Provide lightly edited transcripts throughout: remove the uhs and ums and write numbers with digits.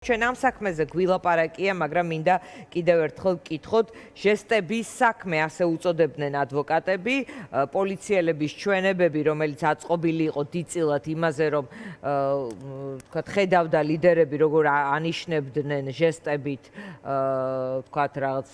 ჩვენ ამ საქმეზე გვილაპარაკია, მაგრამ მინდა კიდევ ერთხელ ვკითხოთ, ჟესტების საქმე ასე უწოდებდნენ ადვოკატები, პოლიციელების ჩვენებები, რომელიც აწყობილი იყო დიდწილად იმაზე, რომ თქვათ, ხედავდა ლიდერები, როგორ ანიშნებდნენ ჟესტებით, თქვათ, რაღაც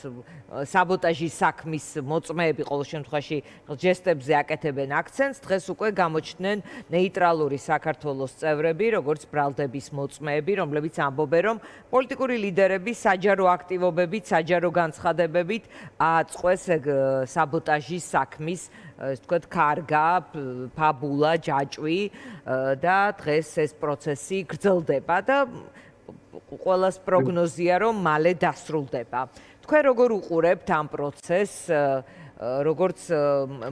საბოტაჟის საქმის მოწმეები, ყოველ შემთხვევაში ჟესტებზე აკეთებენ აქცენტს, დღეს უკვე გამოჩნდნენ ნეიტრალური საქართველოს წევრები, როგორც ბრალდების მოწმეები, რომლებიც ამბობენ რომ პოლიტიკური ლიდერები საჯარო აქტივობებით, საჯარო განცხადებებით ააწყვეს საბოტაჟის საქმის, ასე ვთქვათ, კარგა, ფაბულა, ჯაჭვი და დღეს ეს პროცესი გრძელდება და ყველას პროგნოზია, რომ მალე დასრულდება. თქვენ როგორ უყურებთ ამ პროცესს, როგორც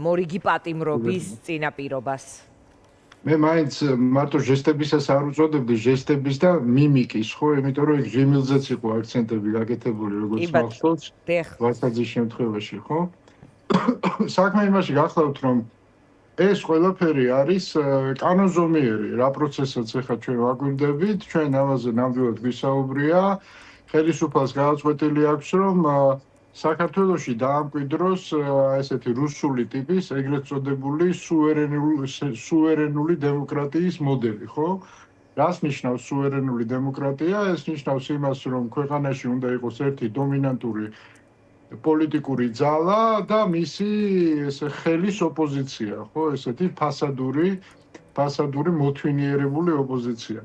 მორიგი პატიმრობის წინაპირობას? მე მაინც მარტო ჟესტებისას არ უწოდებდი ჟესტების და მიმიკის, ხო, იმიტომ რომ ჟიმილზეც იყო აქცენტები გაკეთებული, როგორც მახსოვს, ვასაძის შემთხვევაში, ხო? საქმე იმაში გახლავთ, რომ ეს ყველაფერი არის კანონზომიერი, რა პროცესაც ახლა ჩვენ ვაგვირდებით, ჩვენ ამაზე ნამდვილად გვისაუბრია, ხელისუფალს გადაწყვეტილი აქვს, რომ საქართველოში დაამკვიდროს ესეთი რუსული ტიპის, ეგრეთ წოდებული სუვერენული დემოკრატიის მოდელი, ხო? რას ნიშნავს სუვერენული დემოკრატია? ეს ნიშნავს იმას, რომ ქვეყანაში უნდა იყოს ერთი დომინანტური პოლიტიკური ძალა და მისი ხელის ოპოზიცია, ხო? ესეთი ფასადური მოთვინიერებული ოპოზიცია.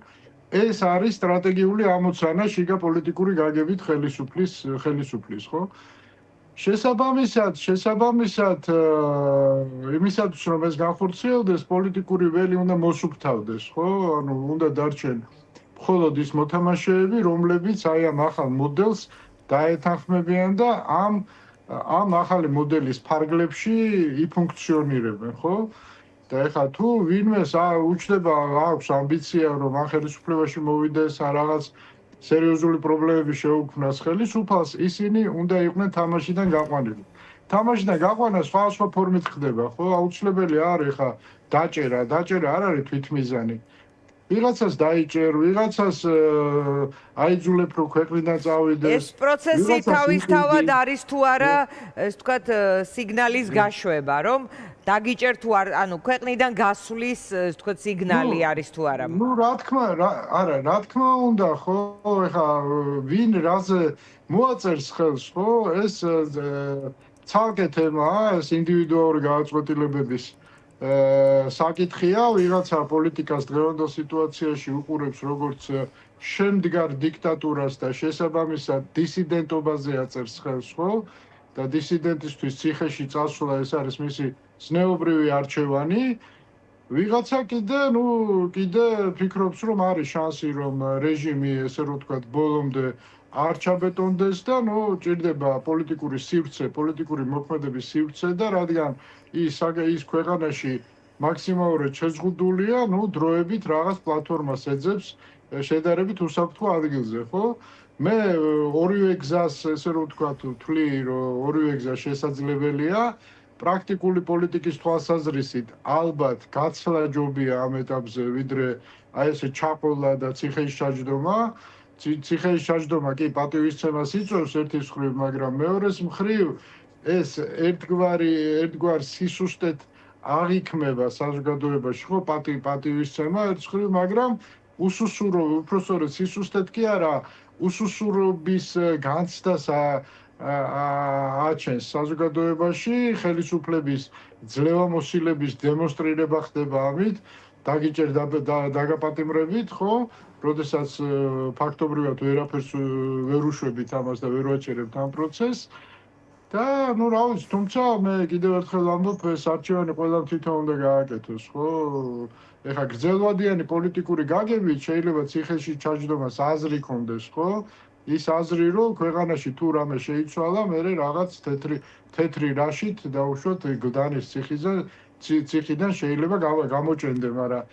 ეს არის სტრატეგიული ამოცანა შიგა პოლიტიკური გაგებით ხელისუფლის, ხო? შესაბამისად, იმისათვის რომ ეს განხორციელდეს, პოლიტიკური ველი უნდა მოსუფთავდეს, ხო? ანუ უნდა დარჩენ მხოლოდ ის მოთამაშეები, რომლებიც აი ამ ახალ მოდელს დაეთანხმებიან და ამ ახალი მოდელის ფარგლებში იფუნქციონირებენ, ხო? და ეხლა თუ ვინმეს უჩნდება აქვს ამბიცია, რომ ამ ხელისუფლებაში მოვიდეს რაღაც სერიოზული პრობლემები შეუქმნას ხელისუფალს, ისინი უნდა იყვნენ თამაშიდან გაყვანილი. თამაშიდან გაყვანა სხვა ფორმით ხდება, ხო? აუცილებელი არ ეხლა დაჭერა არ არის თვითმიზანი. ვიღაცას დაიჭერ, ვიღაცას აიძულებ, რომ ქვეყნიდან წავიდეს. ეს პროცესი თავისთავად არის თუ არა, ეს ვთქვათ, სიგნალის გაშვება, რომ დაგიჭერ თუ ანუ ქვეყნიდან გასვლის, ასე ვთქვათ, სიგნალი არის თუ არა? ნუ რა თქმა უნდა, ხო, ეხლა ვინ რაზე მოაწერს ხელს, ხო, ეს ცალკე თემაა, ეს ინდივიდუალური გადაწყვეტილებების საკითხია, ვიღაცა პოლიტიკას დღევანდელ სიტუაციაში უყურებს როგორც შემდგარ დიქტატურას და შესაბამისად დისიდენტობაზე აწერს ხელს, ხო? და დისიდენტისთვის ციხეში წასვლა ეს არის მისი ზნეობრივი არჩევანი. ვიღაცა კიდე ფიქრობს, რომ არის შანსი, რომ რეჟიმი, ესე რომ ვთქვათ, ბოლომდე არ ჩაბეტონდეს და ჭირდება პოლიტიკური სივრცე, პოლიტიკური მოქმედების სივრცე და რადგან ის ქვეყანაში მაქსიმალურად შეზღუდულია, დროებით რაღაც პლატფორმას ეძებს შედარებით უსაფრთხო ადგილზე, ხო? მე ორივე გზას, ესე რომ ვთქვათ, ვთვლი, რომ ორივე გზა შესაძლებელია. პრაქტიკული პოლიტიკის თვალსაზრისით ალბათ გაცვლა ჯობია ამ ეტაპზე, ვიდრე აი ესე ჩაყოლა და ციხეში ჩაჯდომა. ციხეში ჩაჯდომა კი პატივისცემას იწვევს ერთის მხრივ, მაგრამ მეორეს მხრივ ეს ერთგვარ სისუსტეთ აღიქმება საზოგადოებაში, ხო, პატივისცემა ერთის მხრივ, მაგრამ უსუსურო, უпростоრეთ სისუსტეთ კი არა, უსუსურობის განცდას აჩენს საზოგადოებაში, ხელისუფლების ძლევამოსილების დემონსტრირება ხდება ამით, დაგიჭერ დაგაპატიმრებით, ხო? როდესაც ფაქტობრივად ვერაფერს ვერ უშვებით ამას და ვერ ვაჭერებთ ამ პროცესს. და რა ვიცი, თუმცა მე კიდევ ერთხელ ამბობ, ეს არჩევანი ყველამ თვითონ უნდა გააკეთოს, ხო? ეხლა გრძელვადიანი პოლიტიკური გაგებით შეიძლება ციხეში ჩაჯდომას აზრი ქონდეს, ხო? ის აზრი, რომ ქვეყანაში თუ რამე შეიცვალა, მერე რაღაც თეთრი რაშით დაუშვათ გდანის ციხიდან შეიძლება გამოჭენდე, მაგრამ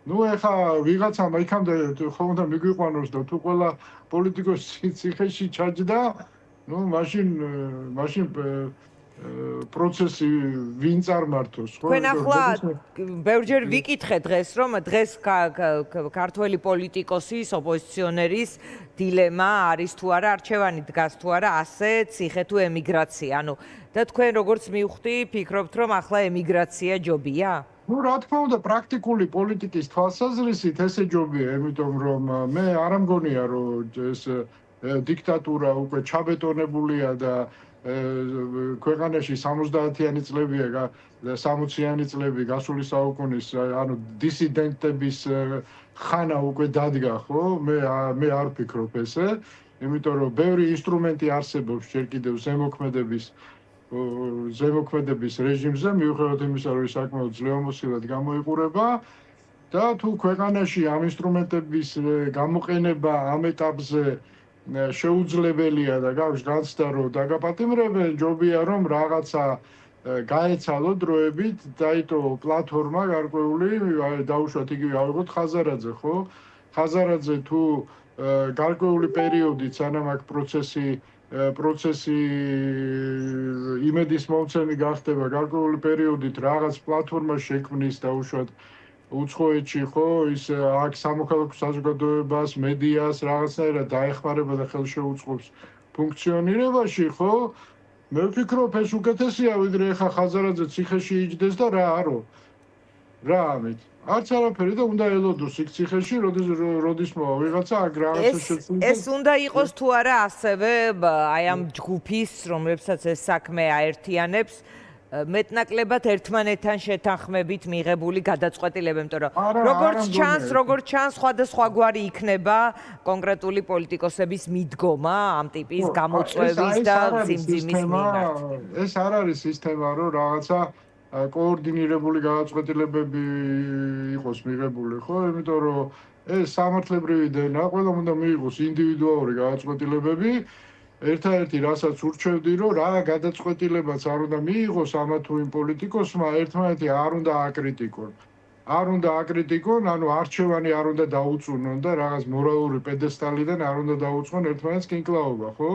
ეხლა ვიღაცამ იქამდე ხომ უნდა მიგვიყვანოს და თუ ყველა პოლიტიკოსი ციხეში ჩაჯდა, მაშინ პროცესი ვინ წარმართოს, ხო? თქვენ ახლა ბევრჯერ ვიკითხეთ დღეს, რომ დღეს ქართველი პოლიტიკოსის, ოპოზიციონერის დილემა არის თუ არა არჩევანი დგას თუ არა ასე ციხე თუ ემიგრაცია. ანუ და თქვენ როგორც მივხვდი, ფიქრობთ რომ ახლა ემიგრაცია ჯობია? Ну, რა თქმა უნდა, პრაქტიკული პოლიტიკის თვალსაზრისით ესე ჯობია, იმიტომ რომ მე არ ამგონია, რომ ეს დიქტატურა უკვე ჩაბეტონებულია და ქვეყანაში 70-იანი წლებია და 60-იანი წლები გასული საუკუნის, ანუ დისიდენტების ხანა უკვე დადგა, ხო? მე არ ვფიქრობ ესე, იმიტომ რომ ბევრი ინსტრუმენტი არსებობს ჯერ კიდევ ზემოქმედების რეჟიმზე, მიუხედავად იმისა, რომ საკმაოდ ძლევამოსილად გამოიყურება და თუ ქვეყანაში ამ ინსტრუმენტების გამოყენება ამ ეტაპზე შეუძლებელია და გაქვს განცდა, რომ დაგაპატიმრებენ, ჯობია რომ რაღაცა გაეცალო დროებით, დაიტო პლატფორმა გარკვეული, დაუშვათ იგივე ავიღოთ ხაზარაძე, ხო? ხაზარაძე თუ გარკვეული პერიოდით სანამ აქ პროცესი იმედის მომცემი გახდება, გარკვეული პერიოდით რაღაც პლატფორმა შექმნის დაუშვათ უცხოეთში, ხო, ის აქ სამოქალაქო საზოგადოებას, მედიას რაღაცნაირად დაეხმარება და ხელშეუწყობს ფუნქციონირებაში, ხო? მე ვფიქრობ, ეს უკეთესია, ვიდრე ახლა ხაზარაძე ციხეში იჯდეს და რა არო. რა ამით? არც არაფერი და უნდა ელოდოს იქ ციხეში, როდის მოვა ვიღაცა აქ რაღაცა შეცვლის. ეს უნდა იყოს თუ არა ასევე აი ამ ჯგუფის, რომლებსაც ეს საქმე აერთიანებს, მეტნაკლებად ერთმანეთთან შეთანხმებით მიღებული გადაწყვეტილება, იმიტომ რომ როგორც ჩანს, სხვადასხვაგვარი იქნება კონკრეტული პოლიტიკოსების მიდგომა ამ ტიპის გამოწვევის და ძიმძიმის მიმართ. ეს არ არის სისტემა, რომ რაღაცა კოორდინირებული გადაწყვეტილებები იყოს მიღებული, ხო? იმიტომ რომ ეს სამართლებრივი დენა, ყველამ უნდა მიიღოს ინდივიდუალური გადაწყვეტილებები. ერთადერთი რასაც ურჩევდი, რომ რა გადაწყვეტილებაც არ უნდა მიიღოს ამა თუ იმ პოლიტიკოსმა, ერთმანეთი არ უნდა აკრიტიკონ. არ უნდა აკრიტიკონ, ანუ არჩევანი არ უნდა დაუწუნონ და რაღაც მორალური პედესტალიდან არ უნდა დაუწყონ ერთმანეთს კინკლაობა, ხო?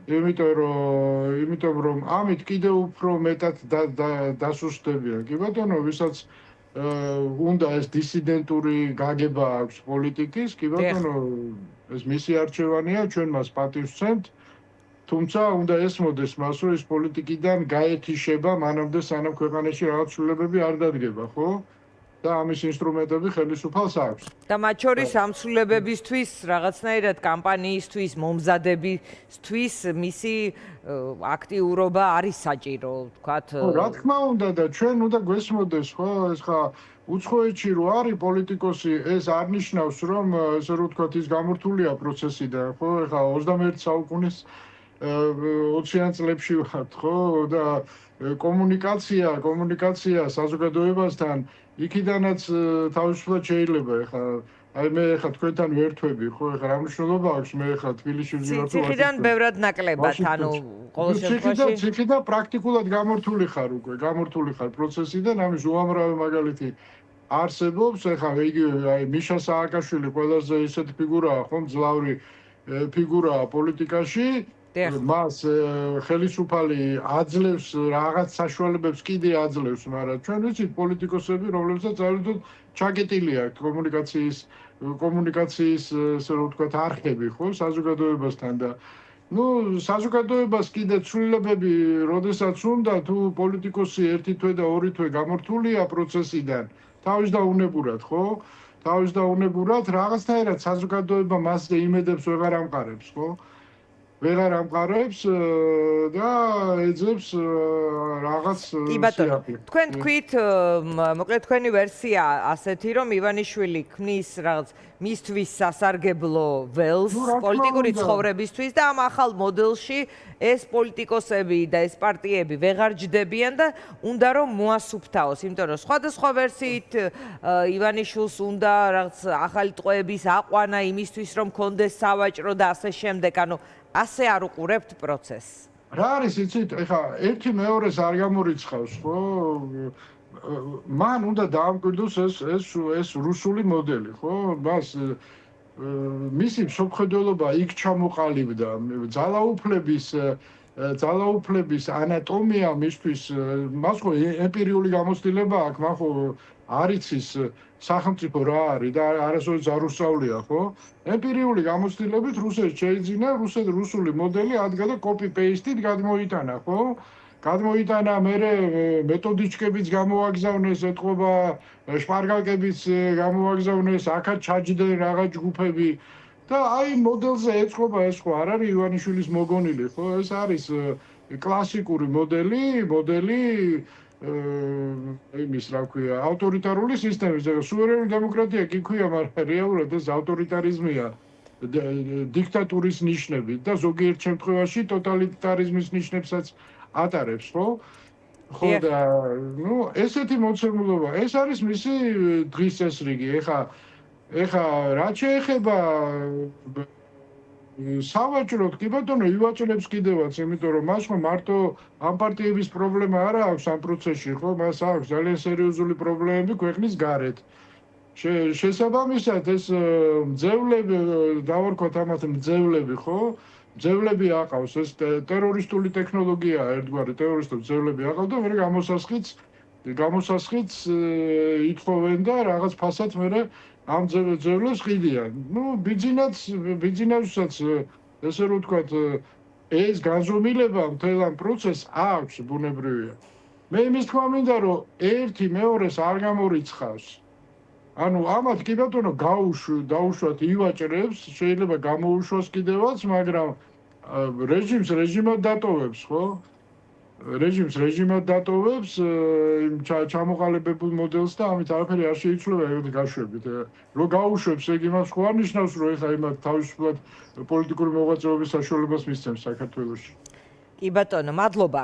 იმიტომ რომ ამით კიდევ უფრო მეტად დასუსტებიან. კი ბატონო, ვისაც უნდა ეს დისიდენტური გაგება აქვს პოლიტიკის, კი ბატონო, ეს მისი არჩევანია, ჩვენ მას პატივს ვცემთ. თუმცა უნდა ესმოდეს მას, რომ ეს პოლიტიკიდან გაეთიშება მანამდე სანამ ქვეყანაში რაღაც ცვლილებები არ დადგება, ხო? და ამის ინსტრუმენტები ხელისუფალს აქვს. და მათ შორის ამ ცვლილებებისთვის, რაღაცნაირად კამპანიისთვის, მომზადებისთვის მისი აქტიურობა არის საჭირო, ვთქვათ. რა თქმა უნდა და ჩვენ უნდა გვესმოდეს, ხო, ეს ხა უცხოეთში რო არის პოლიტიკოსი, ეს არ ნიშნავს, რომ ესე რომ ვთქვათ, ის გამორთულია პროცესიდან, ხო? ეხლა 21 საუკუნის 20-იან წლებში ვართ, ხო? და კომუნიკაცია საზოგადოებასთან იქიდანაც თავისუფლად შეიძლება, ეხლა აი მე ეხლა თქვენთან ვერთვები, ხო? ეხლა რა მნიშვნელობა აქვს მე ეხლა თბილისში ვზივარ თუ ციხიდან ბევრად ნაკლებად, ანუ ყოველ შემთხვევაში ციხიდან პრაქტიკულად გამორთული ხარ პროცესიდან, ამის უამრავი მაგალითი არსებობს, ეხლა იგივე აი მიშა სააკაშვილი ყველაზე ისეთი ფიგურაა, ხო, მძლავრი ფიგურაა პოლიტიკაში. მას ხელისუფალი აძლევს რაღაც საშუალებებს კიდე აძლევს, მაგრამ ჩვენ ვიცით პოლიტიკოსები, რომლებსაც აუცილებლად ჩაკეტილი აქვს კომუნიკაციის ესე რომ ვთქვათ არხები, ხო, საზოგადოებასთან და საზოგადოებას კიდე ცვლილებები, როდესაც უნდა თუ პოლიტიკოსი ერთი თვე და ორი თვე გამორთულია პროცესიდან, თავის დაუნებურად, ხო? თავის დაუნებურად რაღაცნაირად საზოგადოება მასზე იმედებს ვეღარ ამყარებს, ხო? ვეღარ ამყარებს და ეძებს რაღაც სიახლე. თქვენ თქვით, მოკლედ თქვენი ვერსია ასეთი, რომ ივანიშვილი ქმნის რაღაც მისთვის სასარგებლო ველს პოლიტიკური ცხოვრებისთვის და ამ ახალ მოდელში ეს პოლიტიკოსები და ეს პარტიები ვეღარ ჯდებიან და უნდა რომ მოასუფთავოს, იმიტომ რომ სხვადასხვა ვერსიით ივანიშვილს უნდა რაღაც ახალი ტყვეების აყვანა იმისთვის რომ კონდეს სავაჭრო და ასე შემდეგ, ანუ ასე არ უყურებთ პროცესს. რა არის, იცით, ეხლა ერთი მეორეს არ გამორიცხავს, ხო? მან უნდა დაამკვიდროს ეს რუსული მოდელი, ხო? მას მისი მსოფლმხედველობა იქ ჩამოყალიბდა, ძალაუფლების ძალაუფლების ანატომია მისთვის მას ხო ემპირიული გამოცდილება აქვს, მან ხო არ იცის სახელმწიფო რა არის და არასოდეს არ უსწავლია, ხო? ემპირიული გამოცდილებით რუსეთს შეიძინა რუსული მოდელი ადგა და copy-paste-ით გადმოიტანა, ხო? გადმოიტანა მერე მეთოდიჩკებიც გამოაგზავნეს, ეთყობა შპარგალკებიც გამოაგზავნეს, აქაც ჩაჯდნენ რაღაც ჯგუფები და აი მოდელზე ეწყობა ეს ხო არ არის ივანიშვილის მოგონილი, ხო? ეს არის კლასიკური მოდელი იმის რა ქვია, ავტორიტარული სისტემის, სუვერენული დემოკრატია კი ქვია, მაგრამ რეალურად ეს ავტორიტარიზმია, დიქტატურის ნიშნებით და ზოგიერთ შემთხვევაში ტოტალიტარიზმის ნიშნებსაც ატარებს, ხო? ხო და ნუ ესეთი მოცემულობა, ეს არის მისი დღის წესრიგი. ეხა რაც შეეხება სავაჭროდ, კი ბატონო, ივაჭრებს კიდევაც, იმიტომ რომ მას ხო მარტო ამ პარტიების პრობლემა არ აქვს ამ პროცესში, ხო? მას აქვს ძალიან სერიოზული პრობლემები ქვეყნის გარეთ. შესაბამისად, ეს მძევლები, დავარქვათ ამათ მძევლები, ხო? მძევლები აყავს, ეს ტერორისტული ტექნოლოგიაა, ერთგვარი ტერორისტული მძევლები აყავს და მერე გამოსასხიც ითხოვენ და რაღაც ფასად მერე ამ ძევლებს ყიდიან. ნუ ბიძინასაც ესე რომ ვთქვათ, ეს განზომილება მთელ ამ პროცესს აქვს ბუნებრივია. მე იმის თქმა მინდა, რომ ერთი მეორეს არ გამორიცხავს. ანუ ამათ კი ბატონო დაუშვათ ივაჭრებს, შეიძლება გამოუშვას კიდევაც, მაგრამ რეჟიმად დატოვებს, ხო? რეჟიმად დატოვებს იმ ჩამოყალიბებულ მოდელს და ამით არაფერი არ შეიცვლება ეგრეთ გაშვებით. რო გაუშვებს, ეგ იმას ხო არ ნიშნავს, რომ ეხა იმათ თავისუფლად პოლიტიკური მოღვაწეობის საშუალებას მისცემს საქართველოში. კი ბატონო, მადლობა.